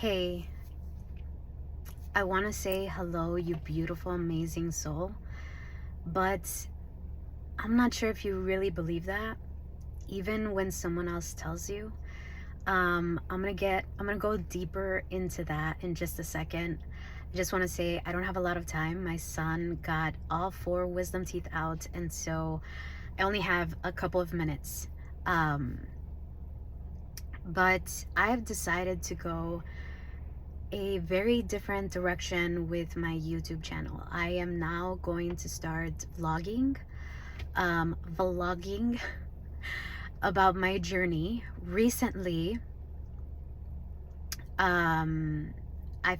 Hey, I want to say hello, you beautiful, amazing soul, but I'm not sure if you really believe that, even when someone else tells you. I'm gonna go deeper into that in just a second. I just want to say I don't have a lot of time. My son got all four wisdom teeth out, and so I only have a couple of minutes. Um, but I've decided to go a very different direction with my YouTube channel. I am now going to start vlogging about my journey. Recently, I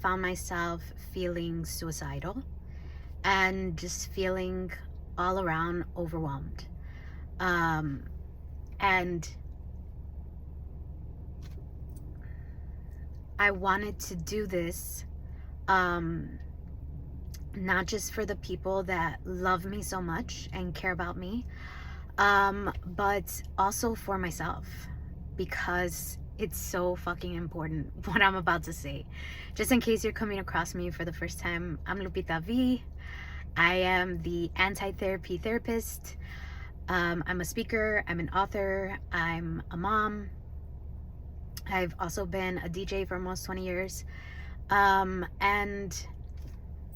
found myself feeling suicidal and just feeling all around overwhelmed. And I wanted to do this not just for the people that love me so much and care about me, but also for myself, because it's so fucking important what I'm about to say. Just in case you're coming across me for the first time, I'm Lupita V. I am the anti-therapy therapist. I'm a speaker, I'm an author, I'm a mom. I've also been a DJ for almost 20 years. And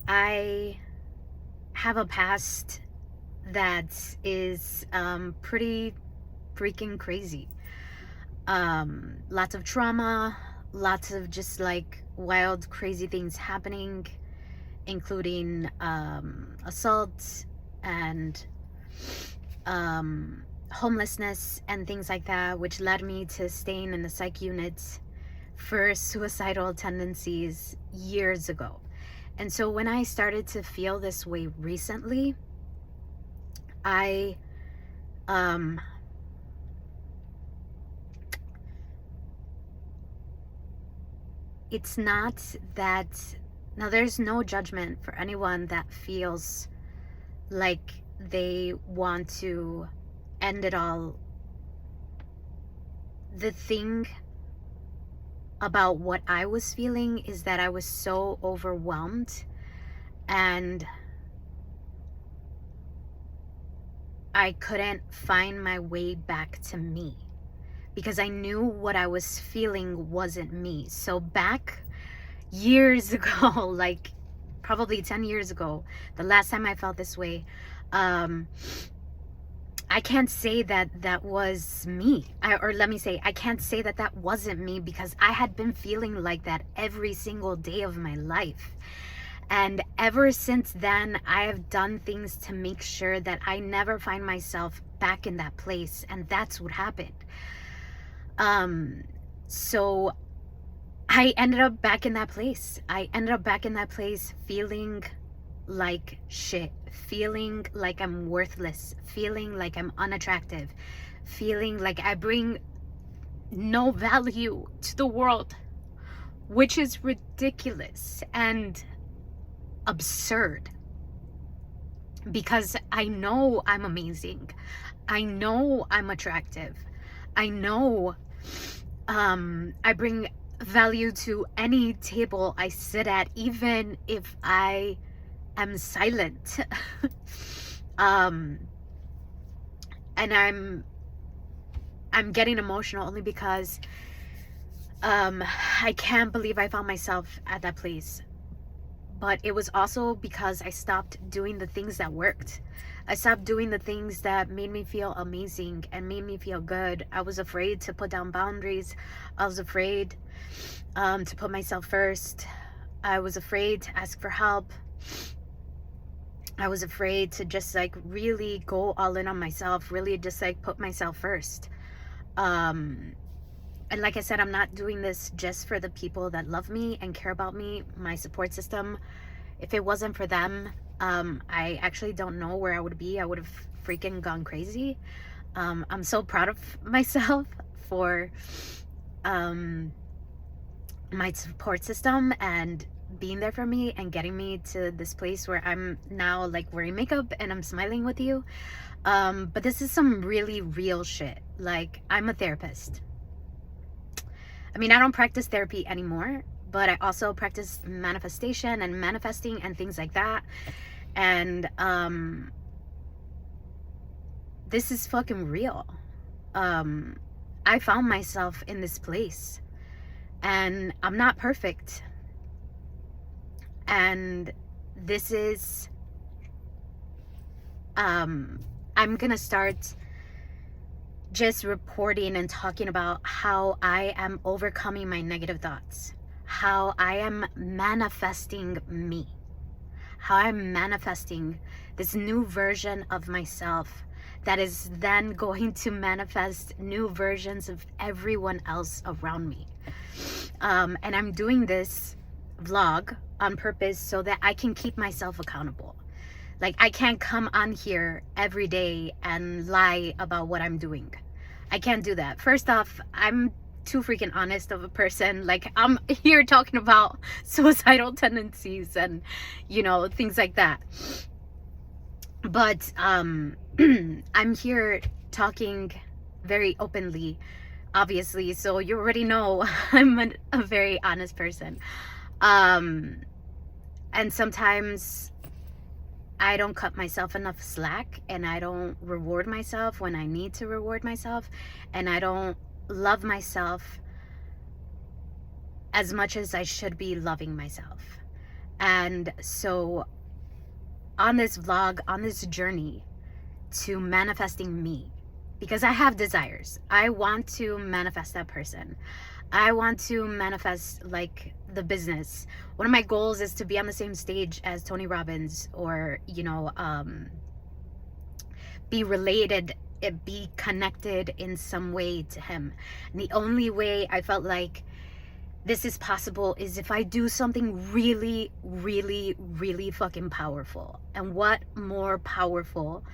I have a past that is pretty freaking crazy. Lots of trauma, lots of just like wild, crazy things happening, including assault and homelessness and things like that, which led me to staying in the psych unit for suicidal tendencies years ago. And so when I started to feel this way recently, it's not that, now there's no judgment for anyone that feels like they want to end it all. The thing about what I was feeling is that I was so overwhelmed and I couldn't find my way back to me because I knew what I was feeling wasn't me. So back years ago, like probably 10 years ago, the last time I felt this way, I can't say that that was me. Or let me say, I can't say that that wasn't me, because I had been feeling like that every single day of my life. And ever since then, I have done things to make sure that I never find myself back in that place. And that's what happened. So I ended up back in that place. I ended up back in that place feeling like shit, feeling like I'm worthless, feeling like I'm unattractive, feeling like I bring no value to the world, which is ridiculous and absurd, because I know I'm amazing. I know I'm attractive. I know I bring value to any table I sit at, even if I am silent. And I'm getting emotional only because I can't believe I found myself at that place. But it was also because I stopped doing the things that worked. I stopped doing the things that made me feel amazing and made me feel good. I was afraid to put down boundaries. I was afraid to put myself first. I was afraid to ask for help. I was afraid to just like really go all in on myself, really just like put myself first. And like I said, I'm not doing this just for the people that love me and care about me, my support system. If it wasn't for them, I actually don't know where I would be. I would have freaking gone crazy. I'm so proud of myself for my support system and being there for me and getting me to this place where I'm now like wearing makeup and I'm smiling with you. But this is some really real shit. Like, I'm a therapist. I mean, I don't practice therapy anymore, but I also practice manifestation and manifesting and things like that. And this is fucking real. I found myself in this place, and I'm not perfect. And this is, I'm gonna start just reporting and talking about how I am overcoming my negative thoughts, how I am manifesting me, how I'm manifesting this new version of myself that is then going to manifest new versions of everyone else around me. And I'm doing this vlog on purpose so that I can keep myself accountable. Like, I can't come on here every day and lie about what I'm doing. I can't do that. First off, I'm too freaking honest of a person. Like, I'm here talking about suicidal tendencies and, you know, things like that. But I'm here talking very openly, obviously, so you already know I'm a very honest person. And sometimes I don't cut myself enough slack, and I don't reward myself when I need to reward myself, and I don't love myself as much as I should be loving myself. And so on this vlog, on this journey to manifesting me, because I have desires. I want to manifest that person. I want to manifest like the business. One of my goals is to be on the same stage as Tony Robbins, or, you know, be related, be connected in some way to him. And the only way I felt like this is possible is if I do something really, really, really fucking powerful. And what more powerful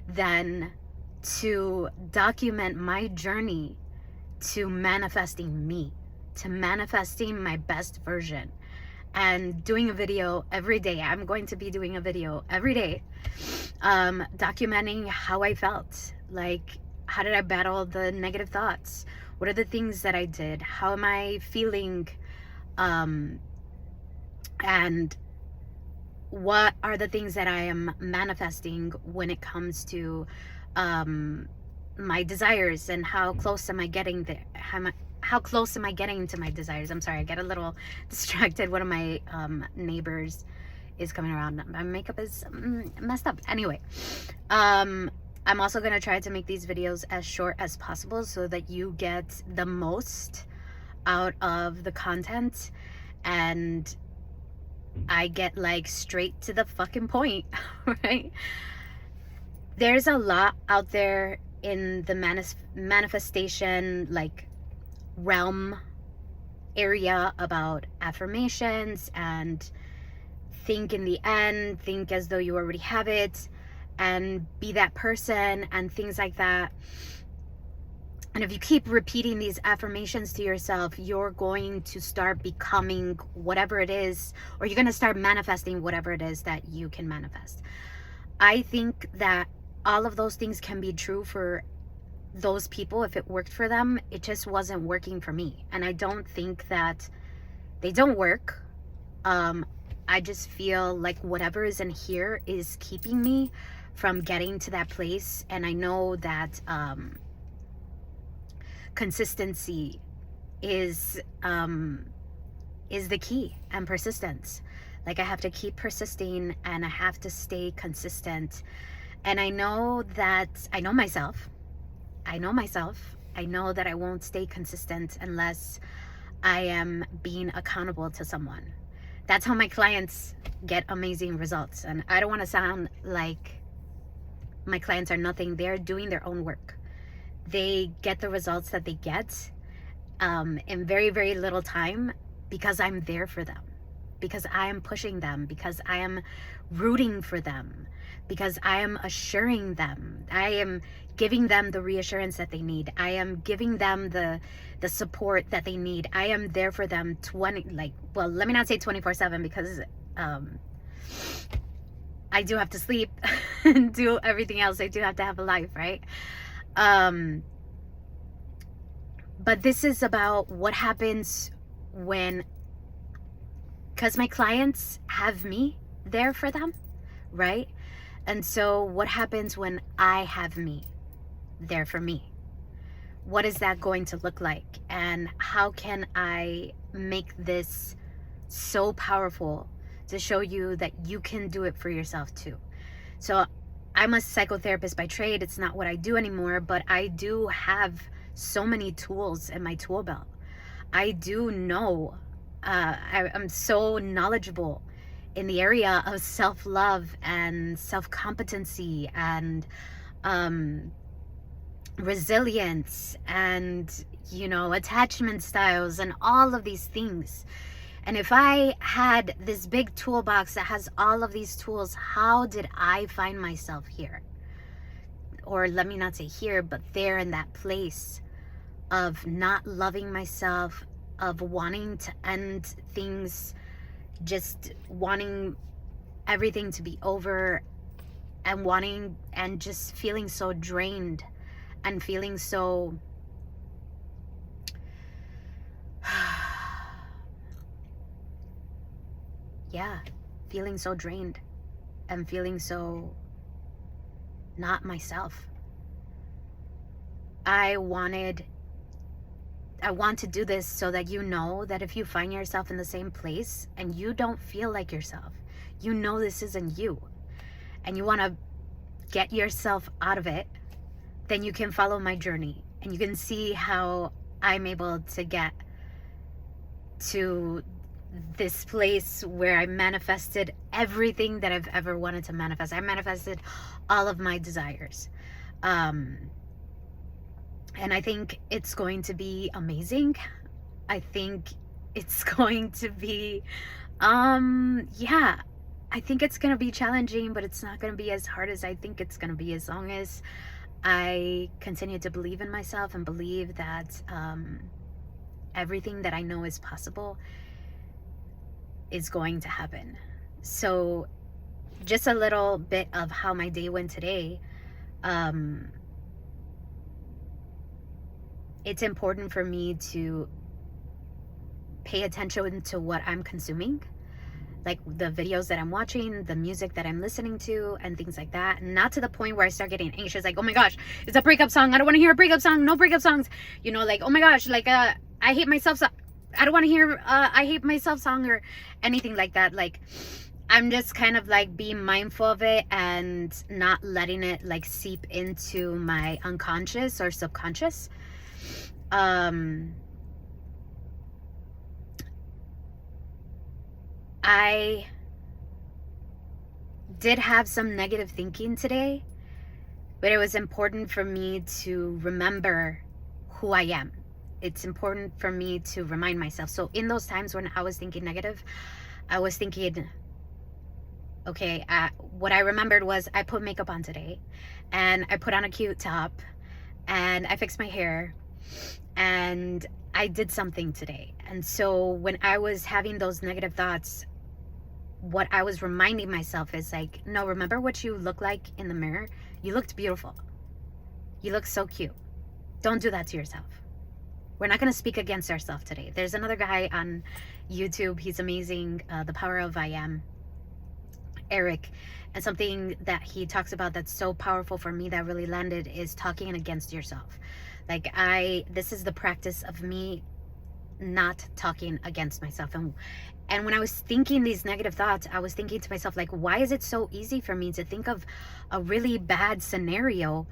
than to document my journey to manifesting me, to manifesting my best version, and doing a video every day. I'm going to be doing a video every day, documenting how I felt. Like, how did I battle the negative thoughts? What are the things that I did? How am I feeling? And what are the things that I am manifesting when it comes to my desires, and how close am I getting there? How close am I getting to my desires? I'm sorry, I get a little distracted. One of my neighbors is coming around. My makeup is messed up. Anyway, I'm also going to try to make these videos as short as possible so that you get the most out of the content, and I get like straight to the fucking point, right? There's a lot out there in the manifestation like realm area about affirmations and think in the end, think as though you already have it, and be that person and things like that. And if you keep repeating these affirmations to yourself, you're going to start becoming whatever it is, or you're going to start manifesting whatever it is that you can manifest. I think that all of those things can be true for those people if it worked for them. It just wasn't working for me. And I don't think that they don't work. I just feel like whatever is in here is keeping me from getting to that place. And I know that consistency is the key, and persistence. Like, I have to keep persisting, and I have to stay consistent. And I know that I know myself. I know that I won't stay consistent unless I am being accountable to someone. That's how my clients get amazing results. And I don't want to sound like my clients are nothing. They're doing their own work. They get the results that they get in very, very little time, because I'm there for them, because I am pushing them, because I am rooting for them, because I am assuring them. I am giving them the reassurance that they need. I am giving them the support that they need. I am there for them let me not say 24/7, because I do have to sleep and do everything else. I do have to have a life, right? But this is about what happens when because my clients have me there for them, right? And so what happens when I have me there for me? What is that going to look like? And how can I make this so powerful to show you that you can do it for yourself too? So I'm a psychotherapist by trade. It's not what I do anymore, but I do have so many tools in my tool belt. I do know, I'm so knowledgeable in the area of self-love and self-competency and resilience and, you know, attachment styles and all of these things. And if I had this big toolbox that has all of these tools, how did I find myself here? Or let me not say here, but there in that place of not loving myself, of wanting to end things, just wanting everything to be over, and wanting and just feeling so drained and feeling so yeah, feeling so drained and feeling so not myself. I want to do this so that you know that if you find yourself in the same place and you don't feel like yourself, you know this isn't you, and you want to get yourself out of it, then you can follow my journey and you can see how I'm able to get to this place where I manifested everything that I've ever wanted to manifest. I manifested all of my desires. And I think it's going to be amazing. I think it's going to be, I think it's going to be challenging, but it's not going to be as hard as I think it's going to be, as long as I continue to believe in myself and believe that everything that I know is possible is going to happen. So just a little bit of how my day went today. It's important for me to pay attention to what I'm consuming, like the videos that I'm watching, the music that I'm listening to, and things like that. Not to the point where I start getting anxious, like, oh my gosh, it's a breakup song, I don't want to hear a breakup song, no breakup songs, you know, like, oh my gosh, like I hate myself, so I don't want to hear I hate myself song or anything like that. Like, I'm just kind of like being mindful of it and not letting it like seep into my unconscious or subconscious. I did have some negative thinking today, but it was important for me to remember who I am. It's important for me to remind myself. So in those times when I was thinking negative, I was thinking, okay, what I remembered was I put makeup on today, and I put on a cute top, and I fixed my hair, and I did something today. And so when I was having those negative thoughts, what I was reminding myself is like, no, remember what you look like in the mirror? You looked beautiful. You look so cute. Don't do that to yourself. We're not going to speak against ourselves today. There's another guy on YouTube. He's amazing. The Power of I Am, Eric. And something that he talks about that's so powerful for me that really landed is talking against yourself. Like this is the practice of me not talking against myself. And when I was thinking these negative thoughts, I was thinking to myself, like, why is it so easy for me to think of a really bad scenario,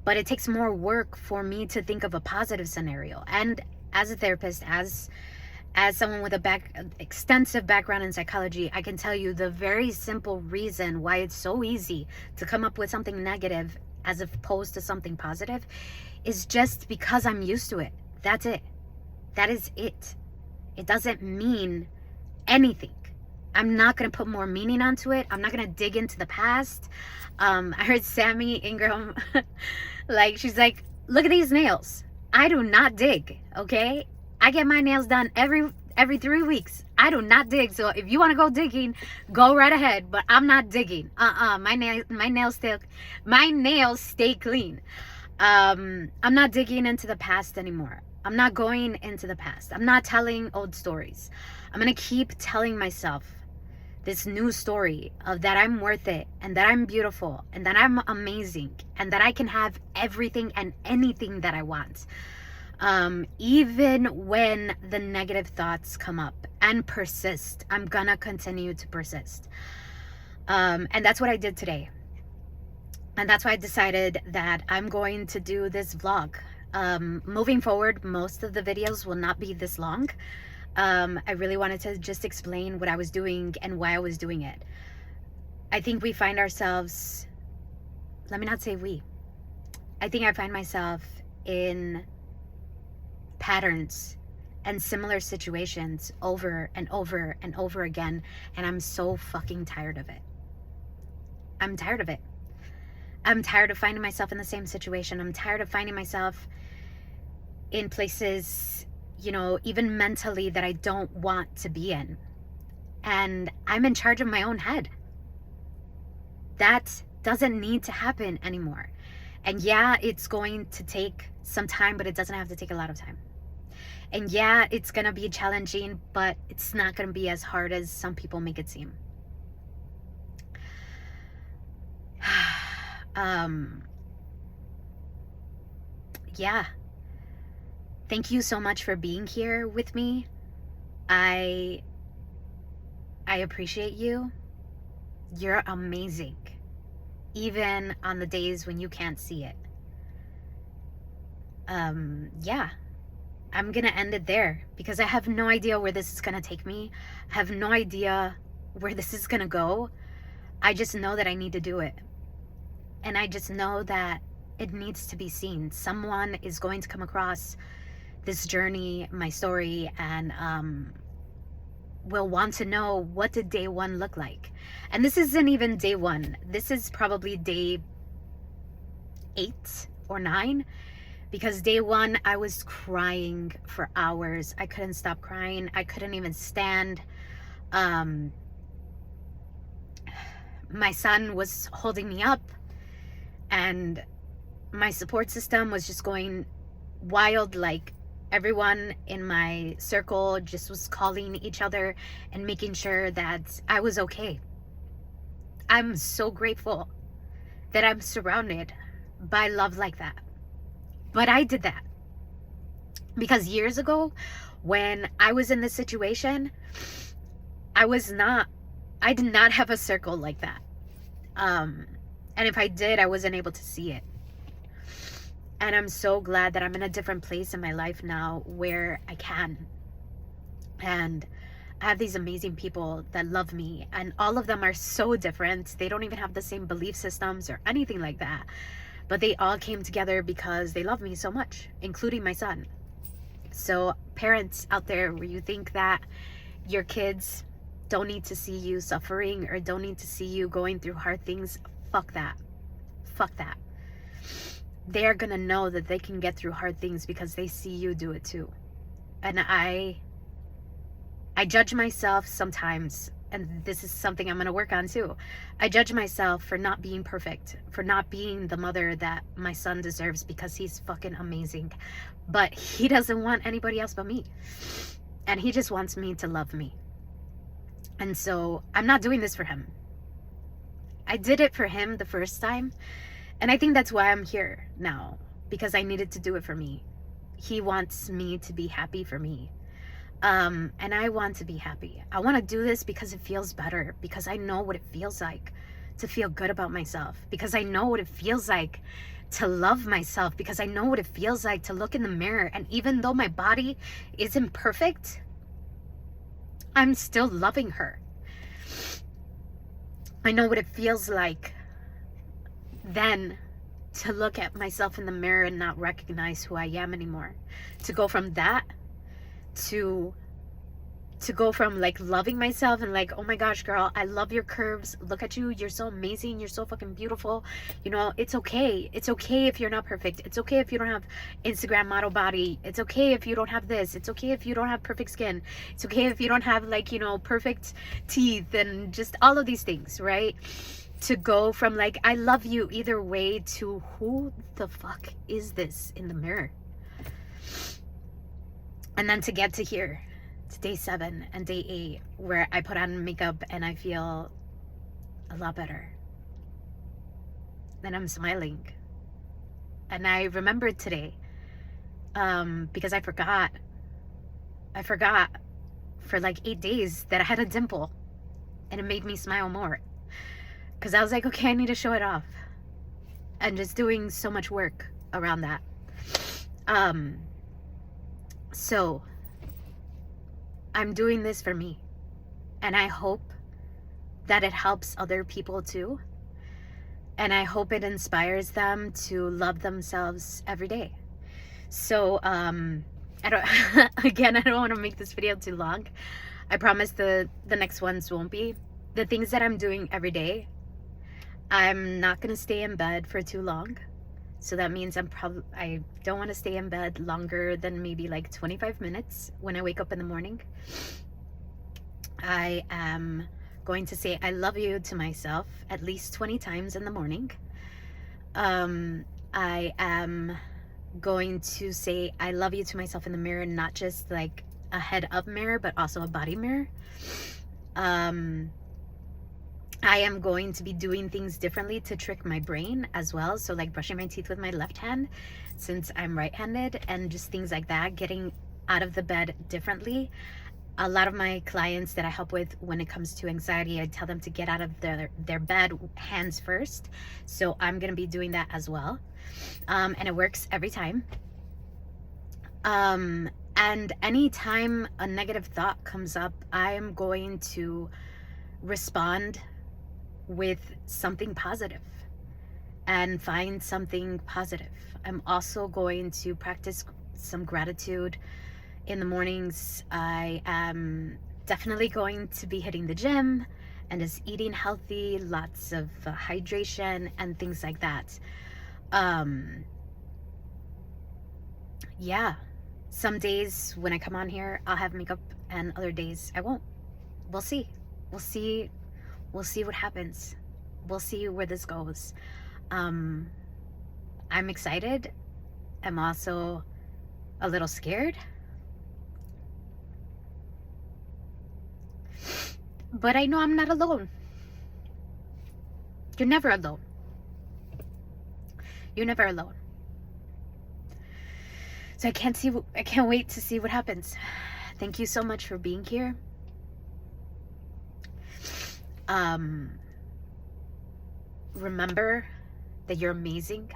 but it takes more work for me to think of a positive scenario? And as a therapist, as someone with extensive background in psychology, I can tell you the very simple reason why it's so easy to come up with something negative as opposed to something positive is just because I'm used to it. That's it. That is it. It doesn't mean anything. I'm not going to put more meaning onto it. I'm not going to dig into the past. I heard Sammy Ingram, like, she's like, look at these nails. I do not dig, okay? I get my nails done every 3 weeks. I do not dig. So if you want to go digging, go right ahead. But I'm not digging. My nails stay clean. I'm not digging into the past anymore. I'm not going into the past. I'm not telling old stories. I'm going to keep telling myself this new story of that I'm worth it, and that I'm beautiful, and that I'm amazing, and that I can have everything and anything that I want. Even when the negative thoughts come up and persist, I'm gonna continue to persist. And that's what I did today. And that's why I decided that I'm going to do this vlog. Moving forward, most of the videos will not be this long. I really wanted to just explain what I was doing and why I was doing it. I think we find ourselves, let me not say we, I think I find myself in patterns and similar situations over and over and over again, and I'm so fucking tired of it. I'm tired of it. I'm tired of finding myself in the same situation. I'm tired of finding myself in places, you know, even mentally, that I don't want to be in. And I'm in charge of my own head. That doesn't need to happen anymore. And yeah, it's going to take some time, but it doesn't have to take a lot of time. And yeah, it's going to be challenging, but it's not going to be as hard as some people make it seem. Yeah. Thank you so much for being here with me. I appreciate you. You're amazing. Even on the days when you can't see it. Yeah. I'm gonna end it there because I have no idea where this is gonna take me. I have no idea where this is gonna go. I just know that I need to do it. And I just know that it needs to be seen. Someone is going to come across this journey, my story, and will want to know, what did day one look like? And this isn't even day one. This is probably day 8 or 9. Because day one, I was crying for hours. I couldn't stop crying. I couldn't even stand. My son was holding me up, and my support system was just going wild. Like, everyone in my circle just was calling each other and making sure that I was okay. I'm so grateful that I'm surrounded by love like that. But I did that because years ago, when I was in this situation, I did not have a circle like that. And if I did, I wasn't able to see it. And I'm so glad that I'm in a different place in my life now where I can. And I have these amazing people that love me, and all of them are so different. They don't even have the same belief systems or anything like that. But they all came together because they love me so much, including my son. So parents out there, where you think that your kids don't need to see you suffering or don't need to see you going through hard things, fuck that. Fuck that. They're gonna know that they can get through hard things because they see you do it too. And I judge myself sometimes, and this is something I'm gonna work on too. I judge myself for not being perfect, for not being the mother that my son deserves, because he's fucking amazing. But he doesn't want anybody else but me. And he just wants me to love me. And so I'm not doing this for him. I did it for him the first time. And I think that's why I'm here now, because I needed to do it for me. He wants me to be happy for me. And I want to be happy. I want to do this because it feels better, because I know what it feels like to feel good about myself, because I know what it feels like to love myself, because I know what it feels like to look in the mirror, and even though my body isn't perfect, I'm still loving her. I know what it feels like then to look at myself in the mirror and not recognize who I am anymore. To go from that to go from like loving myself and like, oh my gosh, girl, I love your curves. Look at you. You're so amazing. You're so fucking beautiful. You know, it's okay. It's okay if you're not perfect. It's okay if you don't have Instagram model body. It's okay if you don't have this. It's okay if you don't have perfect skin. It's okay if you don't have like, you know, perfect teeth and just all of these things, right? To go from like, I love you either way, to who the fuck is this in the mirror? And then to get to here, to day 7 and day 8, where I put on makeup and I feel a lot better. And I'm smiling. And I remembered today, because I forgot for like 8 days that I had a dimple, and it made me smile more. Because I was like, okay, I need to show it off. And just doing so much work around that. So I'm doing this for me. And I hope that it helps other people too. And I hope it inspires them to love themselves every day. So, I don't, again, I don't want to make this video too long. I promise the next ones won't be. The things that I'm doing every day, I'm not going to stay in bed for too long. So that means I don't want to stay in bed longer than maybe like 25 minutes when I wake up in the morning. I am going to say I love you to myself at least 20 times in the morning. I am going to say I love you to myself in the mirror, not just like a head up mirror, but also a body mirror. I am going to be doing things differently to trick my brain as well. So like brushing my teeth with my left hand since I'm right-handed, and just things like that, getting out of the bed differently. A lot of my clients that I help with when it comes to anxiety, I tell them to get out of their bed hands first. So I'm going to be doing that as well. And it works every time. And anytime a negative thought comes up, I am going to respond with something positive and find something positive. I'm also going to practice some gratitude in the mornings. I am definitely going to be hitting the gym and just eating healthy, lots of hydration and things like that. Yeah, some days when I come on here, I'll have makeup, and other days I won't. We'll see. We'll see what happens. We'll see where this goes. I'm excited. I'm also a little scared. But I know I'm not alone. You're never alone. You're never alone. So I can't wait to see what happens. Thank you so much for being here. Remember that you're amazing,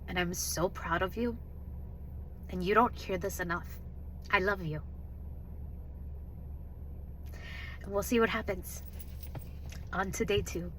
and I'm so proud of you. And you don't hear this enough. I love you. And we'll see what happens on to day 2.